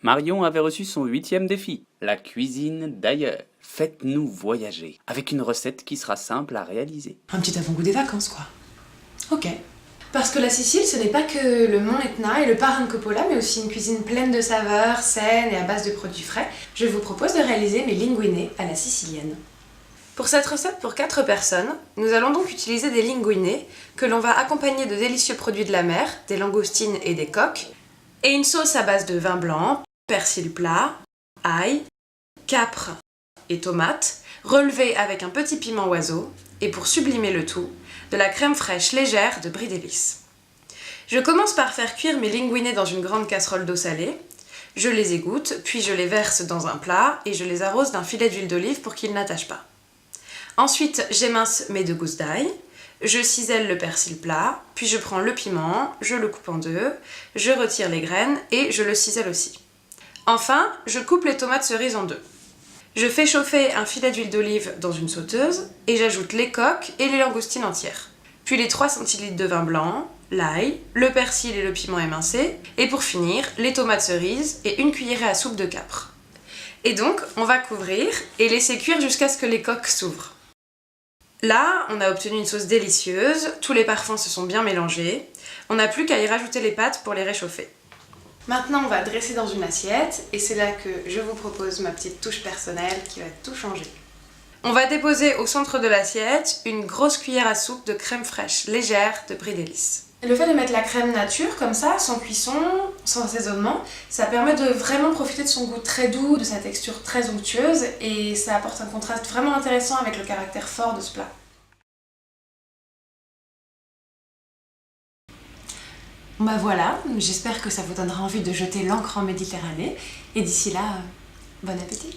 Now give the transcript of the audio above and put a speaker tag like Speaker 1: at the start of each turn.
Speaker 1: Marion avait reçu son 8e défi, la cuisine d'ailleurs. Faites-nous voyager, avec une recette qui sera simple à réaliser.
Speaker 2: Un petit avant-goût des vacances, quoi. Ok. Parce que la Sicile, ce n'est pas que le mont Etna et le parrain de Coppola, mais aussi une cuisine pleine de saveurs, saine et à base de produits frais. Je vous propose de réaliser mes linguine à la sicilienne. Pour cette recette pour 4 personnes, nous allons donc utiliser des linguine que l'on va accompagner de délicieux produits de la mer, des langoustines et des coques, et une sauce à base de vin blanc, persil plat, ail, capre et tomates, relevée avec un petit piment oiseau, et pour sublimer le tout, de la crème fraîche légère de Brie d'Hélice. Je commence par faire cuire mes linguine dans une grande casserole d'eau salée. Je les égoutte, puis je les verse dans un plat et je les arrose d'un filet d'huile d'olive pour qu'ils n'attachent pas. Ensuite, j'émince mes 2 gousses d'ail, je cisèle le persil plat, puis je prends le piment, je le coupe en 2, je retire les graines et je le cisèle aussi. Enfin, je coupe les tomates cerises en 2. Je fais chauffer un filet d'huile d'olive dans une sauteuse et j'ajoute les coques et les langoustines entières. Puis les 3 centilitres de vin blanc, l'ail, le persil et le piment émincé, et pour finir, les tomates cerises et une cuillerée à soupe de capre. Et donc, on va couvrir et laisser cuire jusqu'à ce que les coques s'ouvrent. Là, on a obtenu une sauce délicieuse, tous les parfums se sont bien mélangés, on n'a plus qu'à y rajouter les pâtes pour les réchauffer. Maintenant, on va dresser dans une assiette et c'est là que je vous propose ma petite touche personnelle qui va tout changer. On va déposer au centre de l'assiette une grosse cuillère à soupe de crème fraîche légère de Brie d'Hélice. Le fait de mettre la crème nature comme ça, sans cuisson, sans assaisonnement, ça permet de vraiment profiter de son goût très doux, de sa texture très onctueuse et ça apporte un contraste vraiment intéressant avec le caractère fort de ce plat. Bah voilà, j'espère que ça vous donnera envie de jeter l'encre en Méditerranée et d'ici là, bon appétit!